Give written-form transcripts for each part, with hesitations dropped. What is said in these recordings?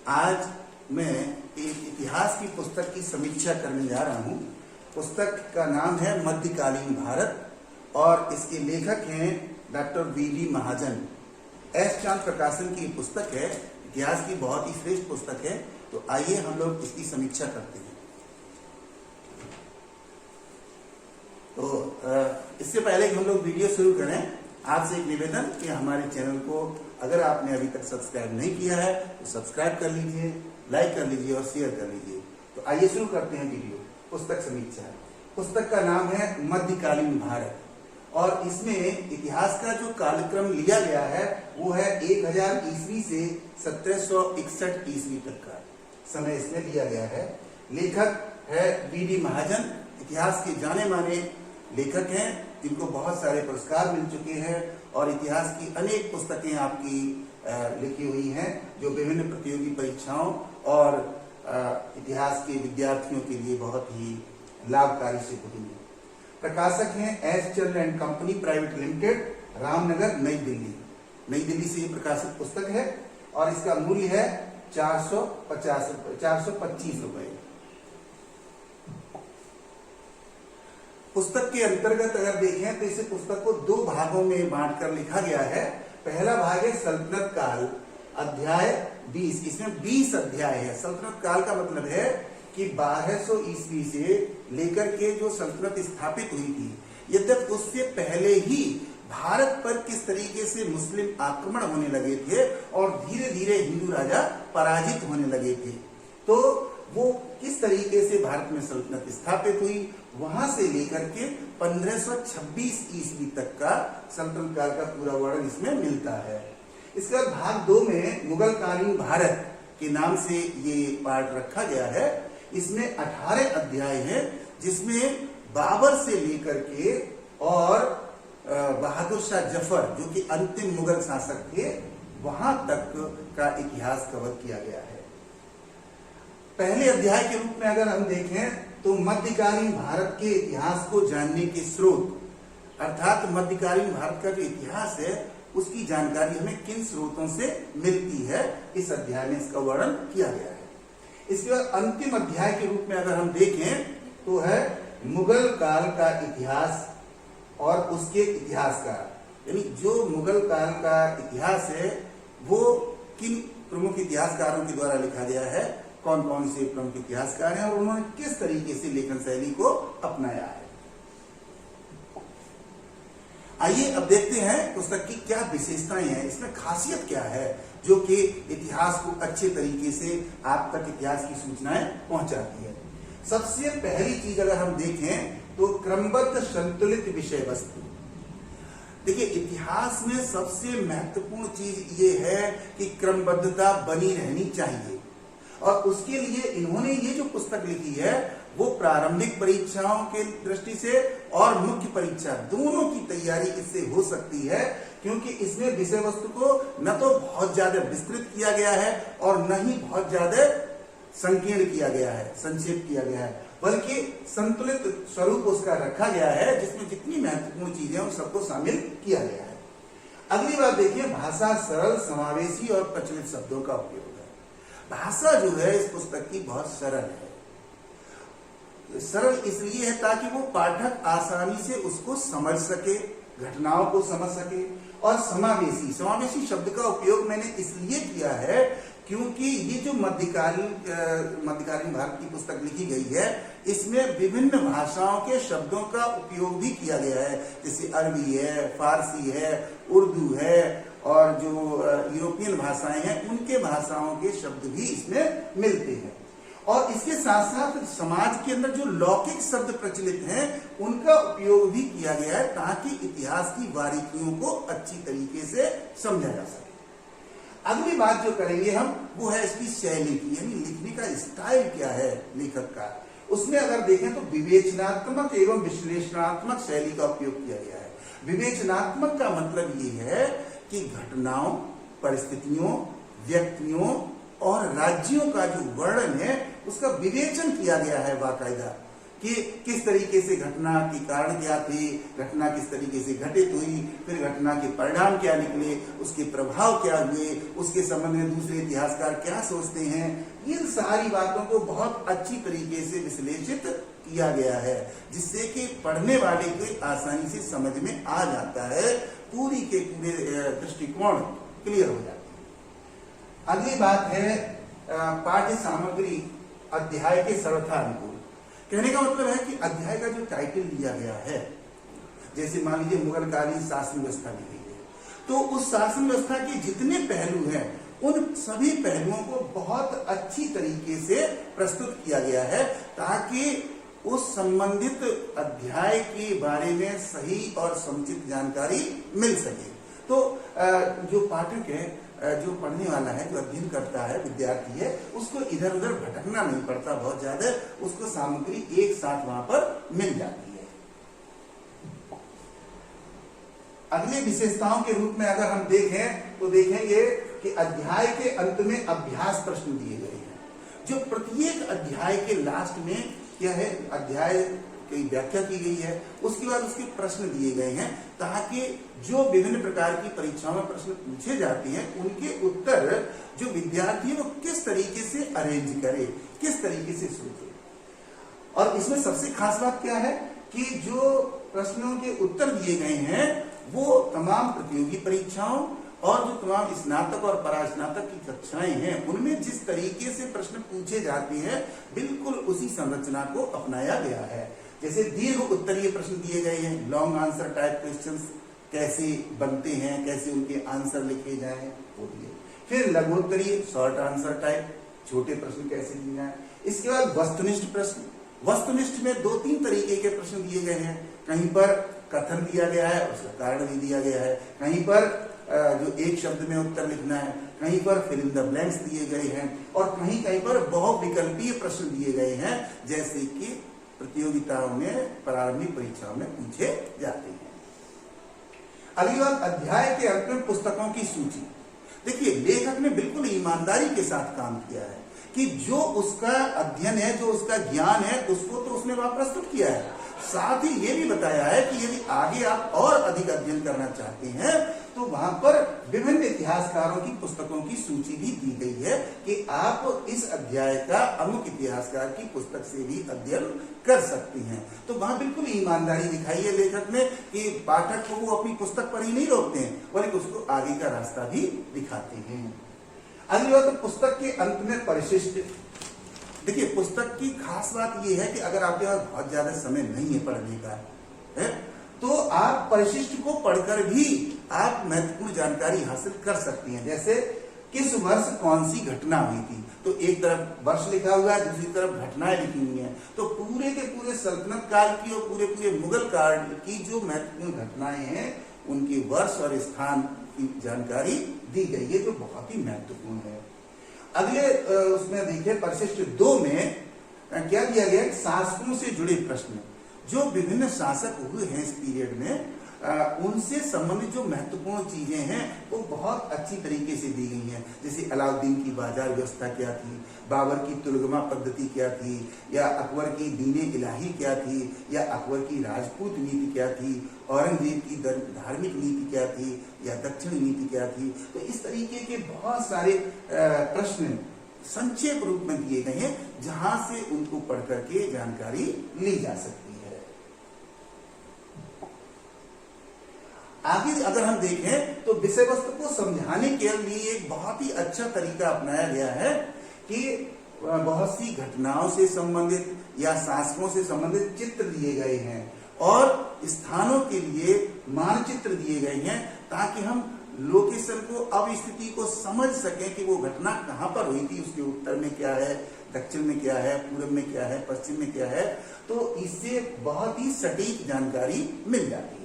आज मैं एक इतिहास की पुस्तक की समीक्षा करने जा रहा हूँ। पुस्तक का नाम है मध्यकालीन भारत और इसके लेखक हैं डॉक्टर वी.डी. महाजन। एस चांद प्रकाशन की पुस्तक है, इतिहास की बहुत ही श्रेष्ठ पुस्तक है। तो आइए हम लोग इसकी समीक्षा करते हैं। तो इससे पहले कि हम लोग वीडियो शुरू करें, आपसे एक निवेदन कि हमारे चैनल को अगर आपने अभी तक सब्सक्राइब नहीं किया है तो सब्सक्राइब कर लीजिए, लाइक कर लीजिए और शेयर कर लीजिए। तो आइए शुरू करते हैं वीडियो। पुस्तक समीक्षा। पुस्तक का नाम है मध्यकालीन भारत और इसमें इतिहास का जो कालक्रम लिया गया है वो है 1000 ईस्वी से 1761 ईस्वी तक का समय इसमें लिया गया है। लेखक है वी.डी. महाजन, इतिहास के जाने माने लेखक हैं जिनको बहुत सारे पुरस्कार मिल चुके हैं और इतिहास की अनेक पुस्तकें आपकी लिखी हुई हैं जो विभिन्न प्रतियोगी परीक्षाओं और इतिहास के विद्यार्थियों के लिए बहुत ही लाभकारी सिद्ध हुई है। प्रकाशक हैं S Chand and company private limited, Ramnagar, नई दिल्ली। नई दिल्ली से ये प्रकाशित पुस्तक है और इसका मूल्य है 425 रुपए। पुस्तक के अंतर्गत अगर देखें तो इस पुस्तक को 2 भागों में बांटकर लिखा गया है। पहला भाग है सल्तनत काल, अध्याय 20। इसमें 20 अध्याय है। सल्तनत काल का मतलब है कि 1200 ईस्वी से लेकर के जो सल्तनत स्थापित हुई थी, यद्यपि उससे पहले ही भारत पर किस तरीके से मुस्लिम आक्रमण होने लगे थे और धीरे धीरे हिंदू राजा पराजित होने लगे थे, तो वो किस तरीके से भारत में सल्तनत स्थापित हुई, वहां से लेकर के 1526 ईस्वी तक का सल्तनत काल का पूरा वर्णन इसमें मिलता है। इसके बाद भाग 2 में मुगल कालीन भारत के नाम से ये पार्ट रखा गया है। इसमें 18 अध्याय हैं जिसमें बाबर से लेकर के और बहादुर शाह जफर जो कि अंतिम मुगल शासक थे वहां तक का इतिहास कवर किया गया है। पहले अध्याय के रूप में अगर हम देखें तो मध्यकालीन भारत के इतिहास को जानने के स्रोत, अर्थात मध्यकालीन भारत का जो इतिहास है उसकी जानकारी हमें किन स्रोतों से मिलती है, इस अध्याय में इसका वर्णन किया गया है। इसके बाद अंतिम अध्याय के रूप में अगर हम देखें तो है मुगल काल का इतिहास और उसके इतिहासकार, यानी जो मुगल काल का इतिहास है वो किन प्रमुख इतिहासकारों के द्वारा लिखा गया है, कौन कौन से प्रमुख इतिहासकार हैं और उन्होंने किस तरीके से लेखन शैली को अपनाया है। आइए अब देखते हैं पुस्तक की क्या विशेषताएं हैं, इसमें खासियत क्या है जो कि इतिहास को अच्छे तरीके से आप तक इतिहास की सूचनाएं पहुंचाती है। सबसे पहली चीज अगर हम देखें तो क्रमबद्ध संतुलित विषय वस्तु। देखिए, इतिहास में सबसे महत्वपूर्ण चीज ये है कि क्रमबद्धता बनी रहनी चाहिए और उसके लिए इन्होंने ये जो पुस्तक लिखी है वो प्रारंभिक परीक्षाओं के दृष्टि से और मुख्य परीक्षा दोनों की तैयारी इससे हो सकती है, क्योंकि इसमें विषय वस्तु को न तो बहुत ज्यादा विस्तृत किया गया है और न ही बहुत ज्यादा संकीर्ण किया गया है, संक्षेप किया गया है, बल्कि संतुलित स्वरूप उसका रखा गया है जिसमें जितनी महत्वपूर्ण चीजें उन सबको शामिल किया गया है। अगली बात देखिए, भाषा सरल, समावेशी और प्रचलित शब्दों का उपयोग है। भाषा जो है इस पुस्तक की बहुत सरल है। सरल इसलिए है ताकि वो पाठक आसानी से उसको समझ सके, घटनाओं को समझ सके। और समावेशी शब्द का उपयोग मैंने इसलिए किया है क्योंकि ये जो मध्यकालीन भारत की पुस्तक लिखी गई है इसमें विभिन्न भाषाओं के शब्दों का उपयोग भी किया गया है, जैसे अरबी है, फारसी है, उर्दू है और जो यूरोपियन भाषाएं हैं उनके भाषाओं के शब्द भी इसमें मिलते हैं। और इसके साथ साथ समाज के अंदर जो लौकिक शब्द प्रचलित हैं उनका उपयोग भी किया गया है ताकि इतिहास की बारीकियों को अच्छी तरीके से समझा जा सके। अगली बात जो करेंगे हम वो है इसकी शैली की, यानी लिखने का स्टाइल क्या है लेखक का। उसमें अगर देखें तो विवेचनात्मक एवं विश्लेषणात्मक शैली का उपयोग किया गया है। विवेचनात्मक का मतलब ये है कि घटनाओं, परिस्थितियों, व्यक्तियों और राज्यों का जो वर्णन है उसका विवेचन किया गया है बाकायदा, कि किस तरीके से घटना के कारण क्या थे, घटना किस तरीके से घटित हुई, फिर घटना के परिणाम क्या निकले, उसके प्रभाव क्या हुए, उसके संबंध में दूसरे इतिहासकार क्या सोचते हैं। इन सारी बातों को बहुत अच्छी तरीके से विश्लेषित किया गया है, जिससे कि पढ़ने वाले को आसानी से समझ में आ जाता है, पूरी के पूरे दृष्टिकोण क्लियर हो जाते हैं। अगली बात है पाठ्य सामग्री अध्याय के सर्वथानुकूल। कहने का मतलब है कि अध्याय का जो टाइटल दिया गया है, जैसे मान लीजिए मुगलकालीन शासन व्यवस्था दी गई है, तो उस शासन व्यवस्था के जितने पहलू हैं उन सभी पहलुओं को बहुत अच्छी तरीके से प्रस्तुत किया गया है, ताकि उस संबंधित अध्याय के बारे में सही और समुचित जानकारी मिल सके। तो जो पाठक है, जो पढ़ने वाला है, जो अध्ययन करता है, विद्यार्थी है, उसको इधर उधर भटकना नहीं पड़ता बहुत ज्यादा, उसको सामग्री एक साथ वहां पर मिल जाती है। अगली विशेषताओं के रूप में अगर हम देखें तो देखेंगे कि अध्याय के अंत में अभ्यास प्रश्न दिए गए हैं, जो प्रत्येक अध्याय के लास्ट में क्या है, अध्याय की व्याख्या की गई है, उसके बाद उसके प्रश्न दिए गए हैं, ताकि जो विभिन्न प्रकार की परीक्षाओं में प्रश्न पूछे जाते हैं उनके उत्तर जो विद्यार्थी है वो किस तरीके से अरेंज करे, किस तरीके से सोचे। और इसमें सबसे खास बात क्या है कि जो प्रश्नों के उत्तर दिए गए हैं वो तमाम प्रतियोगी परीक्षाओं और जो तमाम स्नातक और परास्नातक की कक्षाएं हैं उनमें जिस तरीके से प्रश्न पूछे जाते हैं बिल्कुल उसी संरचना को अपनाया गया है। जैसे दीर्घ उत्तरीय प्रश्न दिए गए हैं, लॉन्ग आंसर टाइप क्वेश्चंस कैसे बनते हैं, कैसे उनके आंसर लिखे जाएं वो दिए। फिर लघुत्तरीय शॉर्ट आंसर टाइप छोटे प्रश्न कैसे दिए जाए। इसके बाद वस्तुनिष्ठ प्रश्न, वस्तुनिष्ठ में 2-3 तरीके के प्रश्न दिए गए हैं। कहीं पर कथन दिया गया है, उसका कारण भी दिया गया है, कहीं पर जो एक शब्द में उत्तर लिखना है, कहीं पर फिल इन द ब्लैंक्स दिए गए हैं, और कहीं कहीं पर बहुविकल्पीय प्रश्न दिए गए हैं, जैसे कि प्रतियोगिताओं में, प्रारंभिक परीक्षाओं में पूछे जाते हैं। अगली बात, अध्याय के अंत में पुस्तकों की सूची। देखिए, लेखक ने बिल्कुल ईमानदारी के साथ काम किया है कि जो उसका अध्ययन है, जो उसका ज्ञान है, उसको तो उसने वहां प्रस्तुत किया है। साथ ही ये भी बताया है कि यदि आगे आप और अधिक अध्ययन करना चाहते हैं तो वहां पर विभिन्न इतिहासकारों की पुस्तकों की सूची भी दी गई है कि आप इस अध्याय का अमुक इतिहासकार की पुस्तक से भी अध्ययन कर सकते हैं। तो वहां बिल्कुल ईमानदारी दिखाई है लेखक ने कि पाठक को वो अपनी पुस्तक पर ही नहीं रोकते हैं, बल्कि उसको आगे का रास्ता भी दिखाते हैं। अगली बात, पुस्तक के अंत में परिशिष्ट। देखिए, पुस्तक की खास बात यह है कि अगर आपके पास बहुत ज्यादा समय नहीं है पढ़ने का है, तो आप परिशिष्ट को पढ़कर भी आप महत्वपूर्ण जानकारी हासिल कर सकती हैं। जैसे किस वर्ष कौन सी घटना हुई थी, तो एक तरफ वर्ष लिखा हुआ है, दूसरी तरफ घटनाएं लिखी हुई हैं। तो पूरे के पूरे सल्तनत काल की और पूरे पूरे मुगल काल की जो महत्वपूर्ण घटनाएं हैं उनके वर्ष और स्थान की जानकारी दी गई है, जो बहुत ही महत्वपूर्ण है। अगले उसमें देखिए, परिशिष्ट 2 में क्या दिया गया, शासकों से जुड़े प्रश्न। जो विभिन्न शासक हुए हैं इस पीरियड में, उनसे संबंधित जो महत्वपूर्ण चीजें हैं वो बहुत अच्छी तरीके से दी गई हैं। जैसे अलाउद्दीन की बाजार व्यवस्था क्या थी, बाबर की तुलगमा पद्धति क्या थी, या अकबर की दीने इलाही क्या थी, या अकबर की राजपूत नीति क्या थी, औरंगजेब की धार्मिक नीति क्या थी, या दक्षिण नीति क्या थी। तो इस तरीके के बहुत सारे प्रश्न संक्षेप रूप में दिए गए हैं, जहां से उनको पढ़ करके जानकारी ली जा सकती है। आगे अगर हम देखें तो विषय वस्तु को समझाने के लिए एक बहुत ही अच्छा तरीका अपनाया गया है कि बहुत सी घटनाओं से संबंधित या शासकों से संबंधित चित्र दिए गए हैं और स्थानों के लिए मानचित्र दिए गए हैं, ताकि हम लोकेशन को, अब स्थिति को समझ सकें कि वो घटना कहां पर हुई थी, उसके उत्तर में क्या है, दक्षिण में क्या है, पूर्व में क्या है, पश्चिम में क्या है। तो इससे बहुत ही सटीक जानकारी मिल जाती है।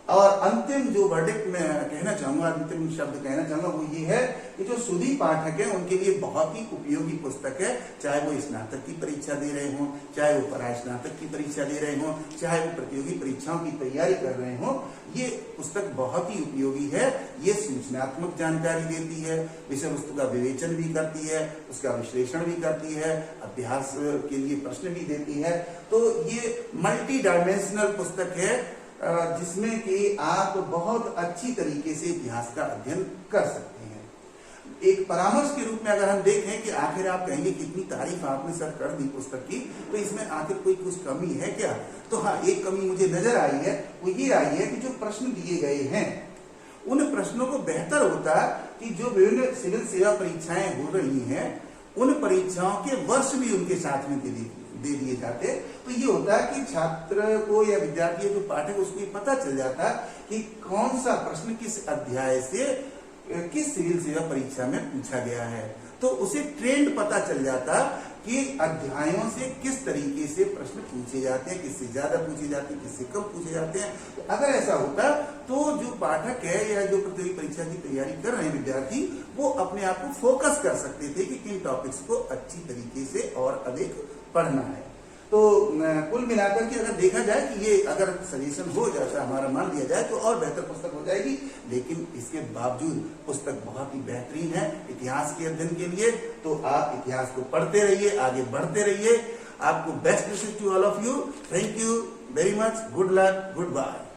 और अंतिम जो वर्डिक्ट में कहना चाहूंगा, अंतिम शब्द कहना चाहूंगा वो ये है कि जो सुधी पाठक है उनके लिए बहुत ही उपयोगी पुस्तक है, चाहे वो स्नातक की परीक्षा दे रहे हों, चाहे वो परास्नातक की परीक्षा दे रहे हों, चाहे वो प्रतियोगी परीक्षाओं की तैयारी कर रहे हों। ये पुस्तक बहुत ही उपयोगी है। ये सूचनात्मक जानकारी देती है, विषय वस्तु का विवेचन भी करती है, उसका विश्लेषण भी करती है, अभ्यास के लिए प्रश्न भी देती है। तो ये मल्टी डायमेंशनल पुस्तक है जिसमें कि आप बहुत अच्छी तरीके से इतिहास का अध्ययन कर सकते हैं। एक परामर्श के रूप में अगर हम देखें कि आखिर आप कहेंगे कितनी तारीफ आपने सर कर दी पुस्तक की, तो इसमें आखिर कोई कुछ कमी है क्या? तो हाँ, एक कमी मुझे नजर आई है, वो ये आई है कि जो प्रश्न दिए गए हैं उन प्रश्नों को बेहतर होता कि जो विभिन्न सिविल सेवा परीक्षाएं हो रही हैं उन परीक्षाओं के वर्ष भी उनके साथ में दे दिए जाते। तो ये होता है कि छात्र को या विद्यार्थी जो पाठक उसको ये पता चल जाता कि कौन सा प्रश्न किस अध्याय से किस सिविल सेवा परीक्षा में पूछा गया है। तो उसे ट्रेंड पता चल जाता कि अध्यायों से किस तरीके से प्रश्न पूछे जाते हैं, किससे ज्यादा पूछे जाते हैं, किससे कम पूछे जाते हैं। तो अगर ऐसा होता तो जो पाठक है या जो प्रतियोगी परीक्षा की तैयारी कर रहे हैं विद्यार्थी, वो अपने आप को फोकस कर सकते थे कि किन टॉपिक्स को अच्छी तरीके से और अधिक पढ़ना है। तो कुल मिलाकर के अगर देखा जाए कि ये अगर सजेशन हो जाता, हमारा मान लिया जाए, तो और बेहतर पुस्तक हो जाएगी। लेकिन इसके बावजूद पुस्तक बहुत ही बेहतरीन है इतिहास के अध्ययन के लिए। तो आप इतिहास को पढ़ते रहिए, आगे बढ़ते रहिए। आपको best wishes to all of you. Thank you very much. Good luck, good bye.